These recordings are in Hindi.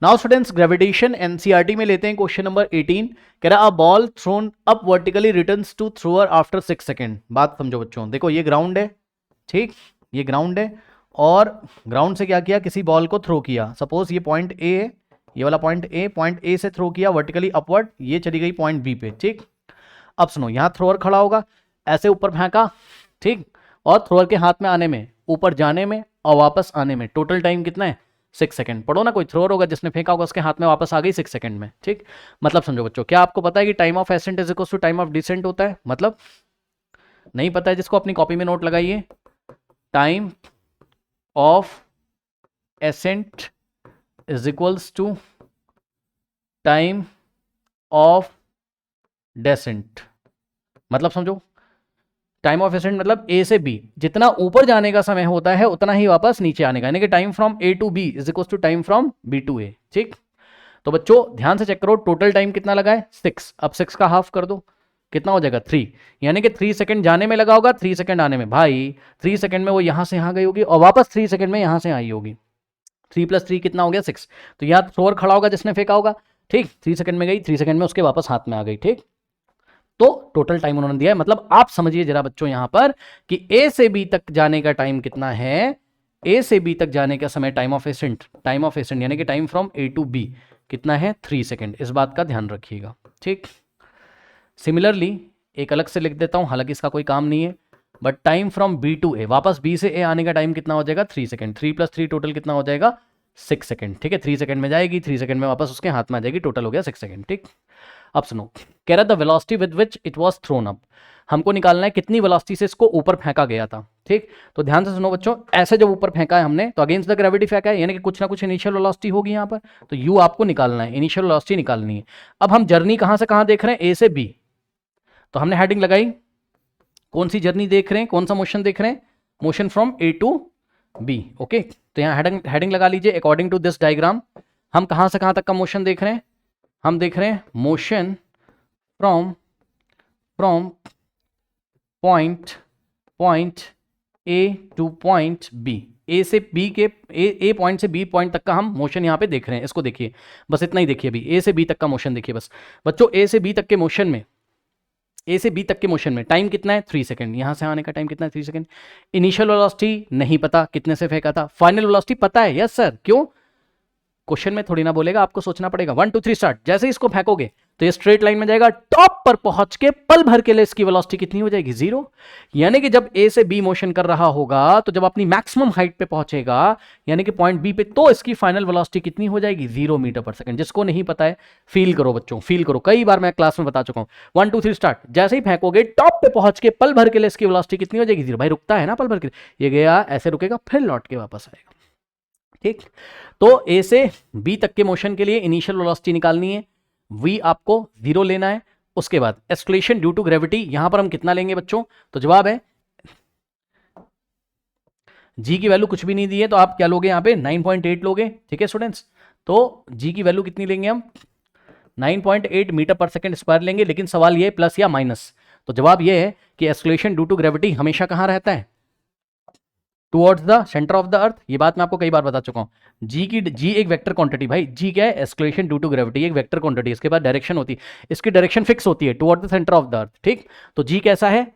नाउ स्टूडेंट्स ग्रेविटेशन एनसीईआरटी में लेते हैं क्वेश्चन नंबर 18। कह रहा a ball thrown up vertically returns to thrower after 6 second. बात समझो बच्चों, देखो ये ग्राउंड है, ठीक, ये ग्राउंड है और ग्राउंड से क्या किया, किसी बॉल को थ्रो किया। सपोज ये पॉइंट ए है, ये वाला पॉइंट ए से थ्रो किया वर्टिकली अपवर्ड, ये चली गई पॉइंट बी पे, ठीक। अब सुनो, यहां थ्रोअर खड़ा होगा, ऐसे ऊपर फेंका, ठीक, और थ्रोअर के हाथ में आने में, ऊपर जाने में और वापस आने में टोटल टाइम कितना है, 6 सेकंड। पढ़ो ना, कोई थ्रोअर होगा जिसने फेंका होगा, उसके हाथ में वापस आ गई 6 सेकंड में, ठीक। मतलब समझो बच्चों, क्या आपको पता है कि time of ascent is equal to time of descent होता है? मतलब नहीं पता है जिसको अपनी कॉपी में नोट लगाइए, time of ascent is equals to time of descent. मतलब समझो, टाइम ऑफ एसेंट मतलब ए से बी, जितना ऊपर जाने का समय होता है उतना ही वापस नीचे आने का, यानी कि time from A to B is equal to time from B to A, ठीक। तो बच्चों ध्यान से चेक करो, टोटल टाइम कितना लगा है, 6। अब 6 का हाफ कर दो, कितना हो जाएगा, 3। यानी कि 3 सेकंड जाने में लगा होगा, 3 सेकंड आने में। भाई 3 सेकंड में वो यहां से यहां गई होगी और वापस 3 सेकंड में यहां से आई होगी। 3 + 3 कितना हो गया, 6। तो यहाँ थ्रोअर खड़ा होगा जिसने फेंका होगा, ठीक, 3 सेकंड में गई, 3 सेकंड में उसके वापस हाथ में आ गई, ठीक। तो टोटल टाइम उन्होंने दिया है। मतलब आप समझिए जरा बच्चों यहां पर कि ए से बी तक जाने का टाइम कितना है, ए से बी तक जाने का समय, टाइम ऑफ एसेंट यानी कि time from A to B कितना है, 3 सेकंड। इस बात का ध्यान रखिएगा, ठीक। सिमिलरली एक अलग से लिख देता हूं, हालांकि इसका कोई काम नहीं है, but time from B to A, वापस बी से ए आने का टाइम कितना हो जाएगा, 3 सेकंड। 3 + 3 टोटल कितना हो जाएगा, 6 सेकंड, ठीक है। 3 सेकंड में जाएगी, 3 सेकंड में वापस उसके हाथ में आ जाएगी, टोटल हो गया 6 सेकंड, ठीक। अब सुनो, कह रहा the velocity with which it was thrown up, हमको निकालना है कितनी वेलोसिटी से इसको ऊपर फेंका गया था, ठीक। तो ध्यान से सुनो बच्चों, ऐसे जब ऊपर फेंका है हमने तो अगेंस्ट द ग्रेविटी फेंका है, यानी कि कुछ ना कुछ इनिशियल वेलोसिटी होगी यहाँ पर, तो यू आपको निकालना है, इनिशियल वेलोसिटी निकालनी है। अब हम जर्नी कहां से कहां देख रहे हैं, ए से बी, तो हमने हेडिंग लगाई, कौन सी जर्नी देख रहे हैं, कौन सा मोशन देख रहे हैं, motion from A to B, okay. तो यहाँ हेडिंग लगा लीजिए, अकॉर्डिंग टू दिस डायग्राम हम कहां से कहां तक का मोशन देख रहे हैं, हम देख रहे हैं motion from point A to point B, A से बी के ए पॉइंट से बी पॉइंट तक का हम मोशन यहाँ पे देख रहे हैं। इसको देखिए, बस इतना ही देखिए, अभी ए से बी तक का मोशन देखिए बस बच्चों। ए से बी तक के मोशन में, ए से बी तक के मोशन में टाइम कितना है, 3 सेकंड। यहां से आने का टाइम कितना है, 3 सेकंड। इनिशियल वेलोसिटी नहीं पता कितने से फेंका था, फाइनल वेलोसिटी पता है, यस सर, क्यों, क्वेश्चन में थोड़ी ना बोलेगा, आपको सोचना पड़ेगा। 1 2 3 स्टार्ट, जैसे ही इसको फेंकोगे तो ये स्ट्रेट लाइन में जाएगा, टॉप पर पहुंच के पल भर के लिए इसकी वेलोसिटी कितनी हो जाएगी, 0। यानी कि जब ए से बी मोशन कर रहा होगा तो जब अपनी मैक्सिमम हाइट पे पहुंचेगा, यानी कि पॉइंट बी पे, तो इसकी फाइनल वेलोसिटी कितनी हो जाएगी, 0 मीटर पर सेकंड। जिसको नहीं पता है फील करो बच्चों, फील करो, कई बार मैं क्लास में बता चुका हूं। 1 2 3 स्टार्ट, जैसे ही फेंकोगे टॉप पे पहुंच के पल भर के लिए इसकी वेलोसिटी कितनी हो जाएगी, 0। भाई रुकता है ना पल भर के लिए, ये गया ऐसे रुकेगा फिर लौट के वापस आएगा, ठीक। तो ए से बी तक के मोशन के लिए इनिशियल वेलोसिटी निकालनी है, वी आपको 0 लेना है। उसके बाद एक्सक्लेशन ड्यू टू ग्रेविटी, यहां पर हम कितना लेंगे बच्चों, तो जवाब है जी की वैल्यू कुछ भी नहीं दी है, तो आप क्या लोगे यहां पे 9.8 लोगे, ठीक है स्टूडेंट्स। तो जी की वैल्यू कितनी लेंगे हम, 9.8 मीटर पर सेकंड स्क्वायर लेंगे। लेकिन सवाल ये प्लस या माइनस, तो जवाब ये है कि एक्सक्लेशन ड्यू टू ग्रेविटी हमेशा कहां रहता है, towards the centre of the अर्थ। ये बात मैं आपको कई बार बता चुका हूं। जी एक वेक्टर क्वांटिटी, भाई जी क्या है, एक्सक्लेशन ड्यू टू ग्रेविटी, एक वेक्टर क्वांटिटी, इसके बाद डायरेक्शन होती है, इसकी डायरेक्शन फिक्स होती है toward the centre of the earth, ठीक। तो जी कैसा है,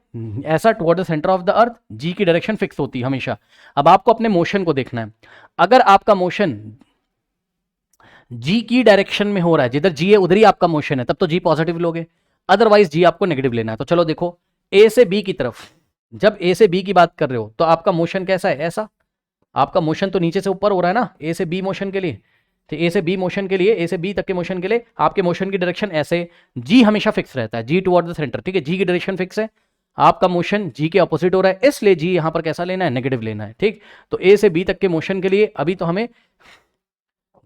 ऐसा toward the centre of the earth, G की डायरेक्शन फिक्स होती है हमेशा। अब आपको अपने मोशन को देखना है, अगर आपका मोशन जी की डायरेक्शन में हो रहा है, जिधर जी है उधर ही आपका मोशन है, तब तो जी पॉजिटिव लोगे, अदरवाइज जी आपको नेगेटिव लेना है। तो चलो देखो, ए से बी की तरफ, जब ए से बी की बात कर रहे हो तो आपका मोशन कैसा है, ऐसा, आपका मोशन तो नीचे से ऊपर हो रहा है ना, ए से बी मोशन के लिए। तो ए से बी मोशन के लिए, ए से बी तक के मोशन के लिए आपके मोशन की डायरेक्शन ऐसे, जी हमेशा फिक्स रहता है, जी टुवर्ड द सेंटर, ठीक है, जी की डायरेक्शन फिक्स है। आपका मोशन जी के ऑपोजिट हो रहा है, इसलिए जी यहां पर कैसा लेना है, नेगेटिव लेना है, ठीक। तो ए से बी तक के मोशन के लिए अभी तो हमें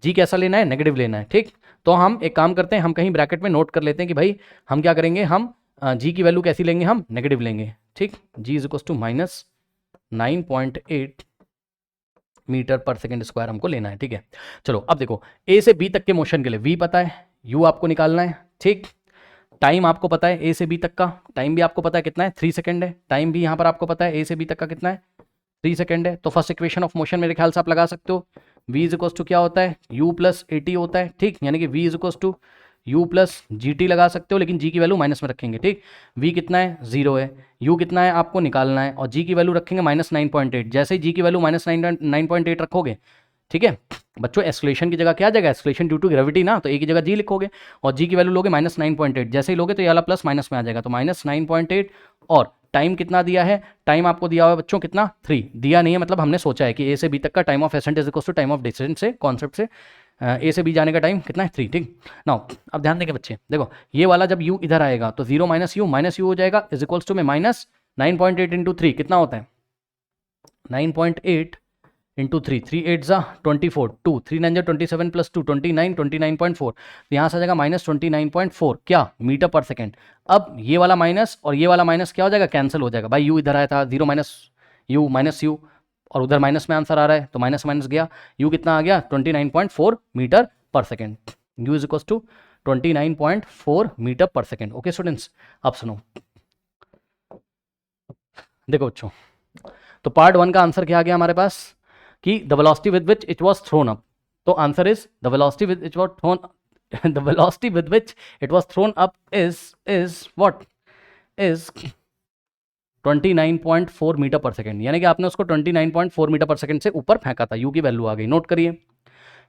जी कैसा लेना है, नेगेटिव लेना है, ठीक। तो हम एक काम करते हैं, हम कहीं ब्रैकेट में नोट कर लेते हैं कि भाई हम क्या करेंगे, हम जी की वैल्यू कैसी लेंगे, हम नेगेटिव लेंगे, ठीक। जी इज इक्वल टू -9.8 मीटर पर सेकंड स्क्वायर हमको लेना है, ठीक है। चलो अब देखो, ए से बी तक के मोशन के लिए वी पता है, यू आपको निकालना है, ठीक। टाइम आपको पता है, ए से बी तक का टाइम भी आपको पता है कितना है, 3 सेकंड है। टाइम भी यहां पर आपको पता है, ए से बी तक का कितना है, 3 सेकेंड है। तो फर्स्ट इक्वेशन ऑफ मोशन मेरे ख्याल से आप लगा सकते हो, v इज इक्वल्स टू क्या होता है, u प्लस ए टी होता है, ठीक, यानी कि v is equals to u plus g t लगा सकते हो, लेकिन g की वैल्यू माइनस में रखेंगे, ठीक। v कितना है, 0 है, u कितना है आपको निकालना है, और g की वैल्यू रखेंगे -9.8। जैसे ही g की वैल्यू -9.8 रखोगे, ठीक है बच्चों, एक्सलेशन की जगह क्या आ जाएगा, एक्सलेशन ड्यू टू ग्रेविटी ना, तो ए की जगह जी लिखोगे, और जी की वैल्यू लोगे -9.8, जैसे ही लोगे तो ये वाला प्लस माइनस में आ जाएगा, तो -9.8। और टाइम कितना दिया है, टाइम आपको दिया हुआ है बच्चों कितना, 3 दिया नहीं है, मतलब हमने सोचा है कि ए से बी तक का time of ascent is equal to time of distance से, कॉन्सेप्ट से ए से बी जाने का टाइम कितना है, 3, ठीक। नाउ अब ध्यान देंगे बच्चे, देखो ये वाला जब u इधर आएगा तो 0 माइनस यू हो जाएगा, इज इक्वल्स टू में -9.8 इंटू 3 कितना होता है, 9.8 इंटू 3, 3 8 जा 24, 2 3 9 जा 27 प्लस 2 29, 29.4, तो यहाँ से आ जाएगा -29.4 क्या मीटर पर सेकेंड। अब ये वाला माइनस और ये वाला माइनस क्या हो जाएगा, कैंसिल हो जाएगा, भाई यू इधर आया था, 0 माइनस यू, और उधर माइनस में आंसर आ रहा है, तो माइनस माइनस गया, यू कितना आ गया 29.4 मीटर पर second, u is equals to 29.4 metre पर सेकेंड। ओके स्टूडेंट्स, अब सुनो, देखो बच्चों, तो पार्ट 1 का आंसर क्या आ गया हमारे पास कि the velocity with which it was thrown up, तो answer is the velocity with it was thrown, the velocity with which it was thrown up is what, is 29.4 metre पर सेकेंड, यानी कि आपने उसको 29.4 मीटर पर सेकेंड से ऊपर फेंका था, यू की वैल्यू आ गई, नोट करिए,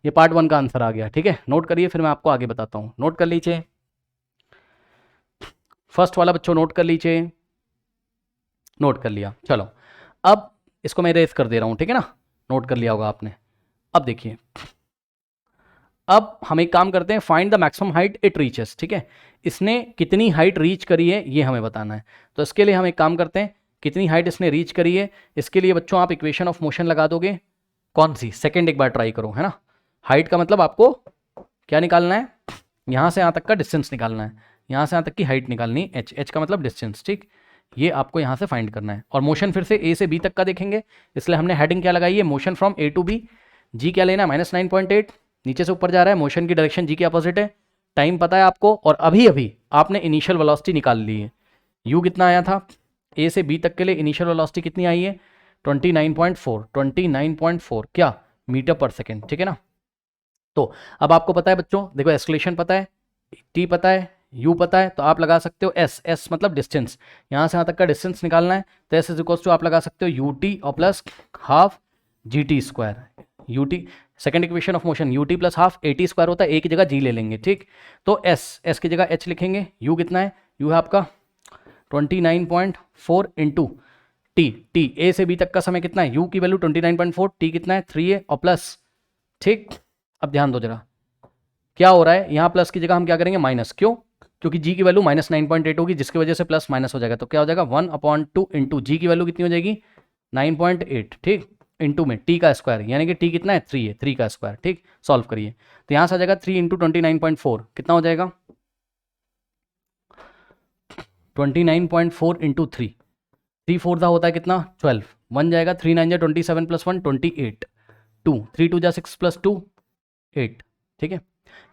ये पार्ट 1 का आंसर आ गया, ठीक है, नोट करिए, फिर मैं आपको आगे बताता हूँ, नोट कर लीजिए, फर्स्ट वाला बच्चों नोट कर लीजिए, नोट कर लिया, चलो अब इसको मैं इरेज कर दे रहा हूँ, ठीक है ना, नोट कर लिया होगा आपने। अब देखिए, अब हम एक काम करते हैं, find the maximum height it reaches, ठीक है, इसने कितनी हाइट रीच करी है ये हमें बताना है, तो इसके लिए हम एक काम करते हैं, कितनी हाइट इसने रीच करी है, इसके लिए बच्चों आप इक्वेशन ऑफ मोशन लगा दोगे, कौन सी, सेकेंड एक बार ट्राई करो, है ना, हाइट का मतलब आपको क्या निकालना है, यहाँ से यहाँ तक का डिस्टेंस निकालना है, यहाँ से यहाँ तक की हाइट निकालनी, एच का मतलब डिस्टेंस, ठीक, ये आपको यहाँ से फाइंड करना है, और मोशन फिर से ए से बी तक का देखेंगे, इसलिए हमने हेडिंग क्या लगाई है, motion from A to B, G क्या लेना है -9.8, नीचे से ऊपर जा रहा है, मोशन की डायरेक्शन जी के अपोजिट है, टाइम पता है आपको, और अभी अभी आपने इनिशियल वेलोसिटी निकाल ली है, यू कितना आया था, ए से बी तक के लिए इनिशियल वेलोसिटी कितनी आई है 29.4 क्या मीटर पर सेकेंड, ठीक है ना। तो अब आपको पता है बच्चों, देखो एक्सलेशन पता है, टी पता है, यू पता है, तो आप लगा सकते हो एस मतलब डिस्टेंस, यहाँ से यहाँ तक का डिस्टेंस निकालना है, तो एस इज इक्वल्स टू आप लगा सकते हो यू टी और plus half g t square, U T second equation of motion, you t plus half A T square होता है, ए की जगह जी ले लेंगे, ठीक, तो एस की जगह एच लिखेंगे, यू कितना है, यू है आपका 29.4 इंटू टी ए से बी तक का समय कितना है, यू की वैल्यू 29.4, टी कितना है 3 है और प्लस, ठीक। अब ध्यान दो जरा, क्या हो रहा है, यहाँ प्लस की जगह हम क्या करेंगे माइनस, क्यों, क्योंकि जी की वैल्यू -9.8 होगी, जिसकी वजह से प्लस माइनस हो जाएगा, तो क्या हो जाएगा 1/2 इंटू जी की वैल्यू कितनी हो जाएगी 9.8, ठीक, इंटू में टी का स्क्वायर, यानी कि टी कितना है 3 है, 3 का स्क्वायर, ठीक, सॉल्व करिए, तो यहाँ से आ जाएगा 3 इंटू 29.4 कितना हो जाएगा 29.4 इंटू 3, 3 4 दा होता है कितना 12, 1 जाएगा, 3 9 जा 27 प्लस 1 28, 2 3 2 जा 6 प्लस 2 8, ठीक है,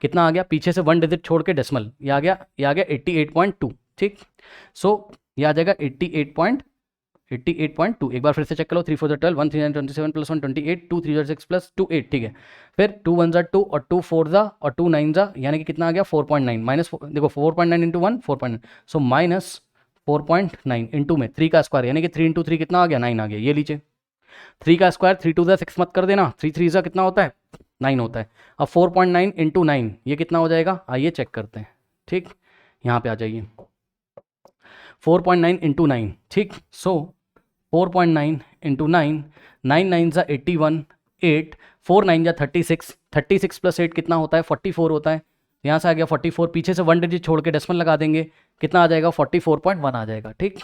कितना आ गया, पीछे से 1 डिजिट छोड़ के डेसिमल, ये आ गया 88.2, ठीक, सो ये आ जाएगा 88.2, एक बार फिर से चेक करो, 3 4 जा 12, 1 3 9 27 प्लस 1 28, 2 3 जा 6 प्लस 2 8, ठीक है, फिर 2 1 जा 2 और 2 4 जा और 2 9 जा, यानी कि कितना आ गया 4.9 माइनस, देखो 4.9 इंटू 1 4.9, सो माइनस 4.9 इंटू में 3 का स्क्वायर, यानी कि 3 इंटू 3 कितना आ गया 9 आ गया, ये लीजिए 3 का स्क्वायर, 3 2 जा 6 मत कर देना, 3 3 जा कितना होता है 9 होता है, अब 4.9 इंटू 9 ये कितना हो जाएगा, आइए चेक करते हैं, ठीक, यहाँ पे आ जाइए 4.9 इंटू 9, ठीक, सो 4.9 इंटू 9, 9 9 जा 81, 8 4 9 जा 36, 36 प्लस 8 कितना होता है 44 होता है, यहाँ से आ गया 44, पीछे से 1 डिजिट छोड़ के डेसिमल लगा देंगे, कितना आ जाएगा 44.1 आ जाएगा, ठीक,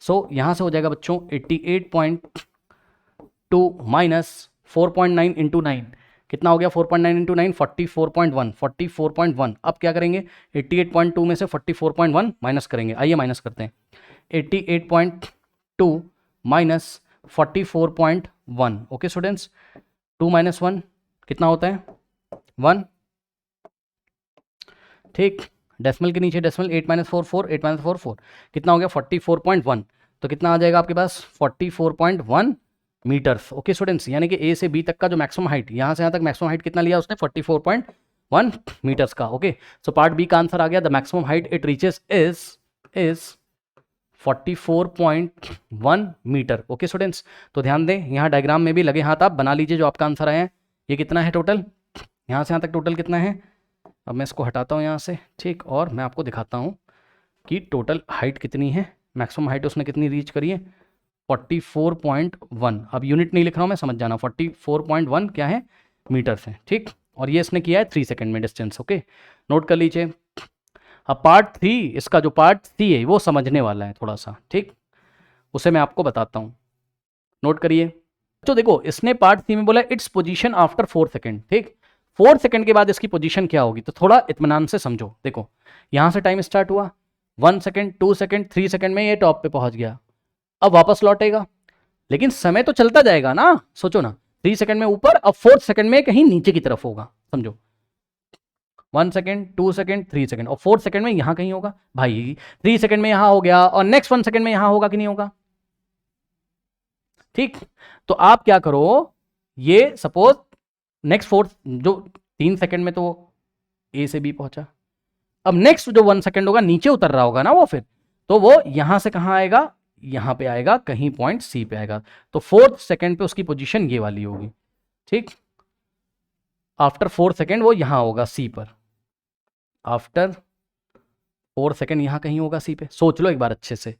सो यहाँ से हो जाएगा बच्चों 88.2 माइनस 4.9 इंटू 9 कितना हो गया 4.9 इंटू 9 44.1, अब क्या करेंगे 88.2 में से 44.1 माइनस करेंगे, आइए माइनस करते हैं, 88.2 माइनस 44.1, ओके स्टूडेंट्स, 2 माइनस 1 कितना होता है 1, ठीक, डेसिमल के नीचे डेसिमल, 8 माइनस 4 4, 8 माइनस 4 4, कितना हो गया 44.1, तो कितना आ जाएगा आपके पास 44.1 मीटर्स। ओके स्टूडेंट्स, यानी कि ए से बी तक का जो मैक्सिमम हाइट, यहाँ से यहाँ तक मैक्सिमम हाइट कितना लिया उसने, 44.1 मीटर्स का। ओके, सो पार्ट बी का आंसर आ गया, the maximum height it reaches is 44.1 meter. Okay students, तो ध्यान दें, यहाँ डायग्राम में भी लगे हाथ आप बना लीजिए जो आपका आंसर आया है। ये कितना है टोटल, यहाँ से यहाँ तक टोटल कितना है। अब मैं इसको हटाता हूँ यहाँ से, ठीक, और मैं आपको दिखाता हूँ कि टोटल हाइट कितनी है, मैक्सिमम हाइट उसने कितनी रीच करी है, 44.1। अब यूनिट नहीं लिख रहा हूँ मैं, समझ जाना, 44.1 क्या है, मीटर्स है, ठीक। और ये इसने किया है 3 सेकेंड में डिस्टेंस। ओके, नोट कर लीजिए। अब पार्ट 3, इसका जो पार्ट 3 है वो समझने वाला है थोड़ा सा, ठीक, उसे मैं आपको बताता हूँ, नोट करिए। तो देखो, इसने पार्ट 3 में बोला इट्स पोजीशन आफ्टर 4 सेकेंड, ठीक, 4 सेकेंड के बाद इसकी पोजीशन क्या होगी, तो थोड़ा इत्मीनान से समझो। देखो, यहां से टाइम स्टार्ट हुआ, 1 सेकेंड, 2 सेकेंड, 3 सेकेंड में ये टॉप पे पहुंच गया, अब वापस लौटेगा, लेकिन समय तो चलता जाएगा ना, सोचो ना, 3 सेकेंड में ऊपर, अब 4 सेकेंड में कहीं नीचे की तरफ होगा, समझो, 1 सेकेंड, 2 सेकेंड, 3 सेकेंड, और 4 सेकेंड में यहां कहीं होगा। भाई 3 सेकेंड में यहां हो गया, और नेक्स्ट 1 सेकेंड में यहां होगा कि नहीं होगा, ठीक। तो आप क्या करो, ये सपोज नेक्स्ट 4, जो 3 सेकेंड में तो ए से बी पहुंचा, अब नेक्स्ट जो 1 सेकेंड होगा नीचे उतर रहा होगा ना वो, फिर तो वो यहां से कहां आएगा, यहां पे आएगा, कहीं पॉइंट सी पे आएगा, तो 4th सेकेंड पे उसकी पोजीशन ये वाली होगी, ठीक। आफ्टर 4 सेकेंड वो यहां होगा सी पर, आफ्टर 4 सेकेंड यहां कहीं होगा सी पे। सोच लो एक बार अच्छे से,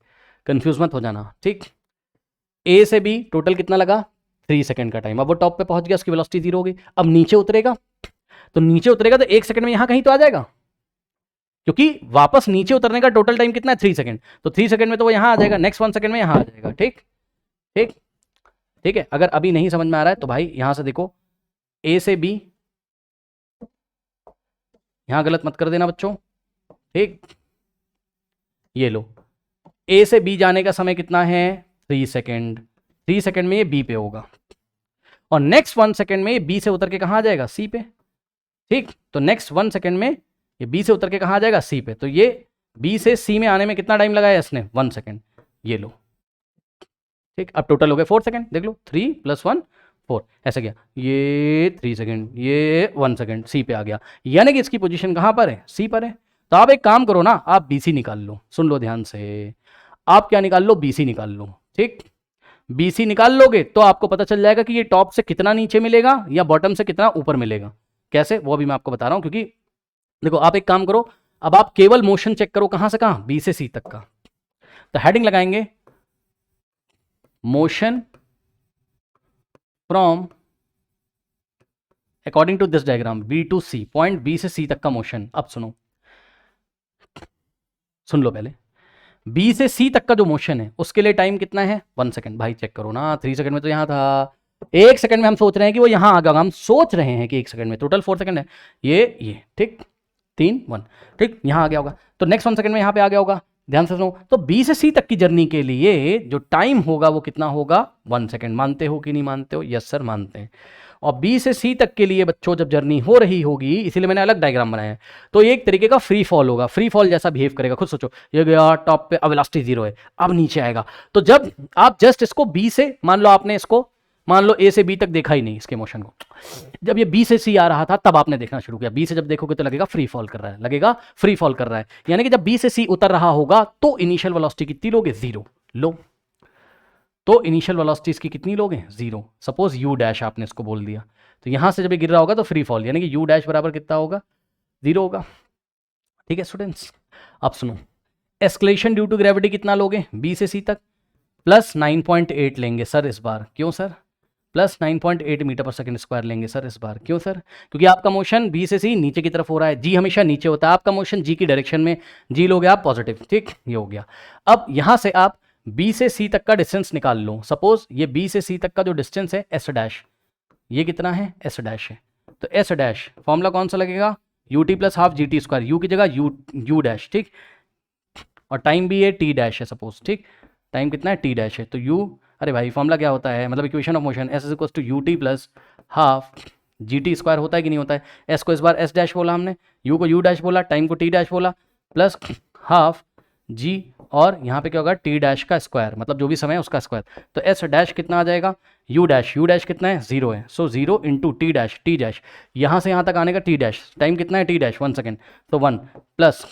कंफ्यूज मत हो जाना, ठीक। ए से बी टोटल कितना लगा, 3 सेकेंड का टाइम, अब वो टॉप पे पहुंच गया, उसकी वेलोसिटी 0 होगी। अब नीचे उतरेगा, तो नीचे उतरेगा तो 1 सेकेंड में यहां कहीं तो आ जाएगा, क्योंकि वापस नीचे उतरने का टोटल टाइम कितना है, 3 सेकेंड, तो 3 सेकेंड में तो वो यहां आ जाएगा, नेक्स्ट 1 सेकेंड में यहां आ जाएगा, ठीक ठीक ठीक है। अगर अभी नहीं समझ में आ रहा है तो भाई यहां से देखो, ए से बी, यहां गलत मत कर देना बच्चों, ठीक। ये लो, ए से बी जाने का समय कितना है, 3 सेकेंड, 3 सेकेंड में ये बी पे होगा, और नेक्स्ट 1 सेकेंड में ये बी से उतर के कहां आ जाएगा, सी पे, ठीक। तो नेक्स्ट 1 सेकेंड में ये बी से उतर के कहां आ जाएगा, सी पे, तो ये बी से सी में आने में कितना टाइम लगाया इसने, 1 सेकेंड, ये लो, ठीक। अब टोटल हो गए 4 सेकेंड, देख लो, 3 + 1 4, ऐसा गया, ये 3 सेकेंड, ये 1 सेकेंड, सी पे आ गया, यानी कि इसकी पोजीशन कहां पर है, सी पर है। तो आप एक काम करो ना, आप बीसी निकाल लो, सुन लो ध्यान से, आप क्या निकाल लो, बीसी निकाल लो, ठीक। बीसी निकाल लोगे तो आपको पता चल जाएगा कि ये टॉप से कितना नीचे मिलेगा या बॉटम से कितना ऊपर मिलेगा। कैसे, वो भी मैं आपको बता रहा हूं, क्योंकि देखो आप एक काम करो, अब आप केवल मोशन चेक करो, कहां से कहां, बी से सी तक का, तो हेडिंग लगाएंगे, motion from according to this diagram B to C, point B से सी तक का मोशन। अब सुनो, सुन लो पहले, बी से सी तक का जो मोशन है उसके लिए टाइम कितना है, 1 सेकेंड। भाई चेक करो ना, 3 सेकेंड में तो यहां था, 1 सेकेंड में हम सोच रहे हैं कि वो यहां आ गया, हम सोच रहे हैं कि 1 सेकेंड में, टोटल 4 सेकेंड है, ये ठीक, 3 1, ठीक, यहां आ गया होगा, तो नेक्स्ट 1 सेकेंड में यहां पे आ गया होगा। ध्यान से सुनो, तो बी से सी तक की जर्नी के लिए जो टाइम होगा वो कितना होगा, 1 सेकेंड। मानते हो कि नहीं मानते हो, यस सर मानते हैं। और बी से सी तक के लिए बच्चों जब जर्नी हो रही होगी, इसीलिए मैंने अलग डायग्राम बनाया है, तो ये एक तरीके का फ्री फॉल होगा, फ्री फॉल जैसा बिहेव करेगा। खुद सोचो, ये गया टॉप पे, अब वेलोसिटी 0 है, अब नीचे आएगा, तो जब आप जस्ट इसको बी से, मान लो आपने इसको, मान लो ए से बी तक देखा ही नहीं इसके मोशन को, जब ये बी से सी आ रहा था तब आपने देखना शुरू किया, बी से जब देखोगे तो लगेगा फ्री फॉल कर रहा है, लगेगा फ्री फॉल कर रहा है, यानी कि जब बी से सी उतर रहा होगा तो इनिशियल वेलोसिटी कितनी लोगे, 0 लो, तो इनिशियल वेलोसिटी इसकी कितनी लोगे, 0। सपोज यू डैश आपने इसको बोल दिया, तो यहां से जब ये गिर रहा होगा तो फ्री फॉल, यानी कि यू डैश बराबर कितना होगा, 0 होगा, ठीक है स्टूडेंट्स। अब सुनो, एस्केलेशन ड्यू टू ग्रेविटी कितना लोगे, बी से सी तक, प्लस 9.8 लेंगे सर इस बार, क्यों सर, प्लस 9.8 मीटर पर सेकंड स्क्वायर लेंगे सर इस बार, क्यों सर, क्योंकि आपका मोशन बी से सी नीचे की तरफ हो रहा है, जी हमेशा नीचे होता है, आपका मोशन जी की डायरेक्शन में, जी लोगे आप पॉजिटिव, ठीक, ये हो गया। अब यहां से आप बी से सी तक का डिस्टेंस निकाल लो, सपोज ये बी से सी तक का जो डिस्टेंस है एस डैश, ये कितना है, एस डैश है, तो एस डैश फॉर्मूला कौन सा लगेगा, you t plus half g t square, you की जगह यू डैश, ठीक, और टाइम भी ये टी डैश है सपोज, ठीक, टाइम कितना है, टी डैश है, तो यू, अरे भाई फॉर्मूला क्या होता है, मतलब equation of motion s is equal to u t plus half g t square होता है कि नहीं होता है, एस को इस बार एस डैश बोला हमने, यू को यू डैश बोला, टाइम को टी डैश बोला, प्लस हाफ जी और यहाँ पे क्या होगा टी डैश का स्क्वायर, मतलब जो भी समय है उसका स्क्वायर। तो एस डैश कितना आ जाएगा, यू डैश कितना है 0 है, सो 0 इंटू टी डैश यहाँ से यहाँ तक आने का टी डैश, टाइम कितना है टी डैश 1 सेकेंड, तो 1 प्लस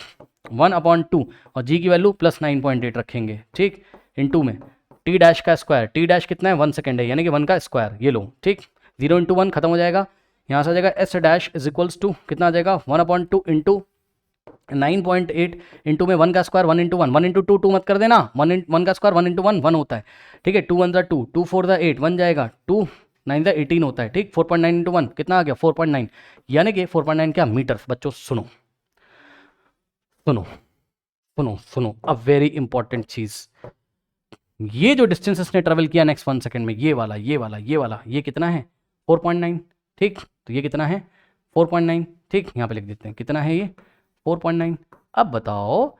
1/2 और जी की वैल्यू प्लस 9.8 रखेंगे, ठीक, इंटू में टी डैश का स्क्वायर, टी डैश कितना है 1 सेकेंड है, यानी कि 1 का स्क्वायर, ये लो, ठीक, 0 इंटू 1 खत्म हो जाएगा, यहाँ से आ जाएगा s dash is equals to कितना आ जाएगा 1/2 इंटू 9.8 इंटू में 1 का स्क्वायर 1 इंटू 1 इंटू 2 मत कर देना, 1 का स्क्वायर 1 इंटू 1 होता है, ठीक है, 2 1 ज़ा 2 2 4 ज़ा 8 1 जाएगा, 2 9 ज़ा 18 होता है, ठीक, 4.9 इंटू 1 कितना आ गया 4.9, यानी कि 4.9 क्या मीटर। बच्चों सुनो सुनो सुनो सुनो, अ वेरी इंपॉर्टेंट चीज, ये जो डिस्टेंस इसने ट्रेवल किया नेक्स्ट 1 सेकेंड में, ये वाला ये कितना है 4.9, ठीक, तो ये कितना है 4.9, ठीक, यहाँ पे लिख देते हैं कितना है ये 4.9। अब बताओ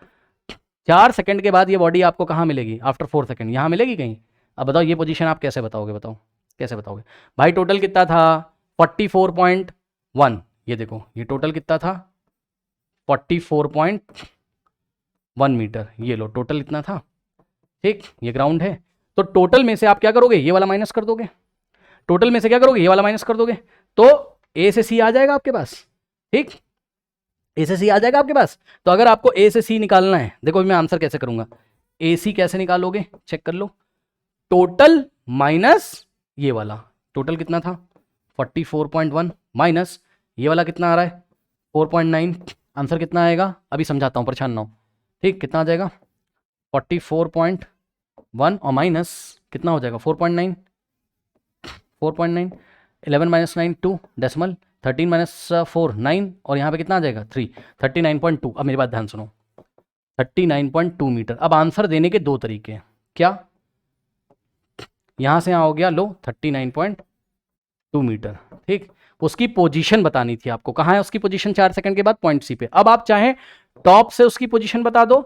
4 सेकंड के बाद ये बॉडी आपको कहाँ मिलेगी, आफ्टर 4 सेकंड यहाँ मिलेगी कहीं। अब बताओ ये पोजीशन आप कैसे बताओगे, बताओ कैसे बताओगे भाई। टोटल कितना था 44.1, ये देखो ये टोटल कितना था 44.1 मीटर, ये लो टोटल इतना था, ठीक, ये ग्राउंड है। तो टोटल में से आप क्या करोगे, ये वाला माइनस कर दोगे, टोटल में से क्या करोगे, ये वाला माइनस कर दोगे, तो ए से सी आ जाएगा आपके पास, ठीक, ए से सी आ जाएगा आपके पास। तो अगर आपको ए से सी निकालना है, देखो मैं आंसर कैसे करूंगा, ए सी कैसे निकालोगे चेक कर लो, टोटल माइनस ये वाला, टोटल कितना था 44.1 माइनस ये वाला कितना आ रहा है 4.9, आंसर कितना आएगा अभी समझाता हूँ, परेशान ना हो, ठीक, कितना आ जाएगा 44.1 और माइनस कितना हो जाएगा 4.9 11 माइनस 9 2 डेसिमल 13 माइनस 4 9 और यहाँ पे कितना आ जाएगा 3 39.2। अब मेरी बात ध्यान सुनो 39.2 मीटर। अब आंसर देने के दो तरीके हैं, क्या, यहाँ से यहाँ हो गया लो 39.2 मीटर, ठीक, उसकी पोजीशन बतानी थी आपको, कहाँ है उसकी पोजीशन 4 सेकंड के बाद पॉइंट सी पे। अब आप चाहे टॉप से उसकी पोजीशन बता दो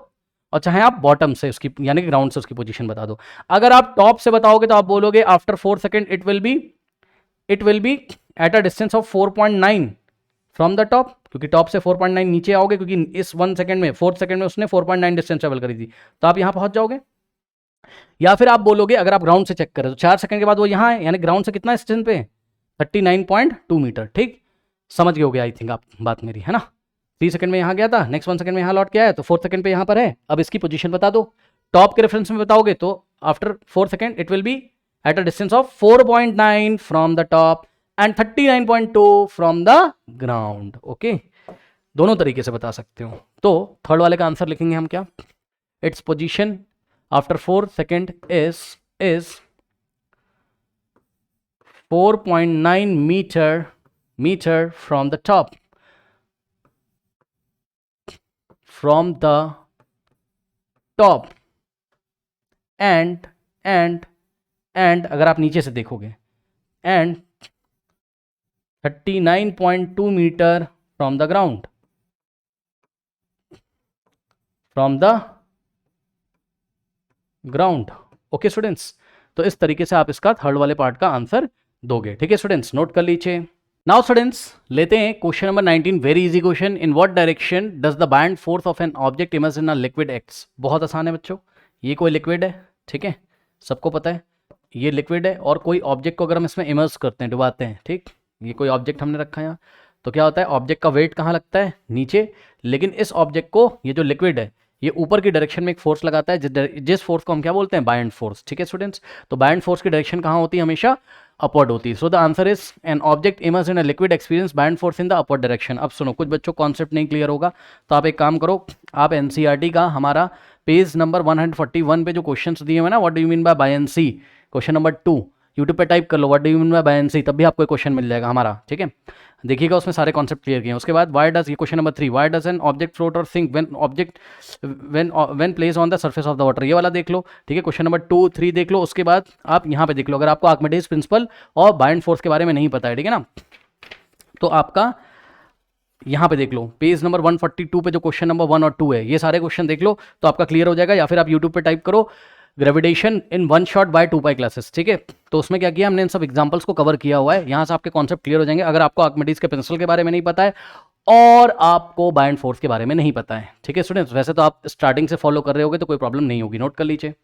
और चाहे आप बॉटम से उसकी यानी कि ग्राउंड से उसकी पोजीशन बता दो। अगर आप टॉप से बताओगे तो आप बोलोगे after 4 second it will be at a distance of 4.9 from the top, क्योंकि टॉप से 4.9 नीचे आओगे, क्योंकि इस 1 सेकंड में 4 सेकंड में उसने 4.9 डिस्टेंस ट्रेवल करी थी, तो आप यहां पहुंच जाओगे। या फिर आप बोलोगे अगर आप ग्राउंड से चेक करें तो 4 सेकंड के बाद वो यहां है, यानी ग्राउंड से कितना डिस्टेंस पे 39.2 मीटर, ठीक, समझ गए होगे आई थिंक आप बात मेरी, है ना। 3 सेकंड में यहाँ गया था, नेक्स्ट 1 सेकंड में यहाँ लौट के आया, तो 4 सेकंड पे यहाँ पर है। अब इसकी पोजीशन बता दो, टॉप के रेफरेंस में बताओगे तो after 4 second it will be at a distance of 4.9 from the top and 39.2 from the ground. Okay, दोनों तरीके से बता सकते हो। तो थर्ड वाले का आंसर लिखेंगे हम क्या, it's position after 4 second is 4.9 meter from the top, from the top and अगर आप नीचे से देखोगे and 39.2 meter from the ground, okay students. तो इस तरीके से आप इसका थर्ड वाले पार्ट का आंसर दोगे, ठीक है स्टूडेंट्स, नोट कर लीजिए। नाउ स्टूडेंट्स लेते हैं question number 19, very easy question. In what direction does the buoyant force of an object immerse in a liquid acts. बहुत आसान है बच्चों, ये कोई लिक्विड है, ठीक है, सबको पता है ये लिक्विड है, और कोई ऑब्जेक्ट को अगर हम इसमें इमर्ज करते हैं, डुबाते हैं, ठीक, ये कोई ऑब्जेक्ट हमने रखा है यहाँ, तो क्या होता है ऑब्जेक्ट का वेट कहाँ लगता है नीचे, लेकिन इस ऑब्जेक्ट को ये जो लिक्विड है ये ऊपर की डायरेक्शन में एक फोर्स लगाता है, जिस फोर्स को हम क्या बोलते हैं बायन्ड फोर्स, ठीक है स्टूडेंट्स। तो बायन्ड फोर्स की डायरेक्शन कहाँ होती है, हमेशा अपवर्ड होती है। So the answer is an object immerse in a liquid experience buoyant force in the upward direction. अब सुनो, कुछ बच्चों कॉन्सेप्ट नहीं क्लियर होगा तो आप एक काम करो, आप एनसीईआरटी का हमारा पेज नंबर 141 पे जो क्वेश्चन दिए हुए ना, what do you mean by buoyancy, question number 2 YouTube पे टाइप कर लो what do you mean by buoyancy, तब भी आपको क्वेश्चन मिल जाएगा हमारा, ठीक है, देखिएगा उसमें सारे कॉन्सेप्ट क्लियर किए हैं। उसके बाद व्हाई डज, ये question number 3, why does an object float और sink when place on the surface of the water, ये वाला देख लो, ठीक है, क्वेश्चन नंबर 2 3 देख लो। उसके बाद आप यहाँ पे देख लो, अगर आपको आर्किमिडीज प्रिंसिपल और बायन्ड फोर्स के बारे में नहीं पता है, ठीक है ना, तो आपका यहाँ पे देख लो पेज नंबर 142 पे जो क्वेश्चन नंबर 1 और 2 है, ये सारे क्वेश्चन देख लो तो आपका क्लियर हो जाएगा। या फिर आप यूट्यूब पे टाइप करो gravitation in one shot bye 2 pi classes, ठीक है। तो उसमें क्या किया हमने, इन सब एग्जांपल्स को कवर किया हुआ है, यहाँ से आपके कॉन्सेप्ट क्लियर हो जाएंगे। अगर आपको आर्किमिडीज के प्रिंसिपल के बारे में नहीं पता है और आपको बायन फोर्स के बारे में नहीं पता है, ठीक है स्टूडेंट्स। वैसे तो आप स्टार्टिंग से फॉलो कर रहे होगे तो कोई प्रॉब्लम नहीं होगी, नोट कर लीजिए।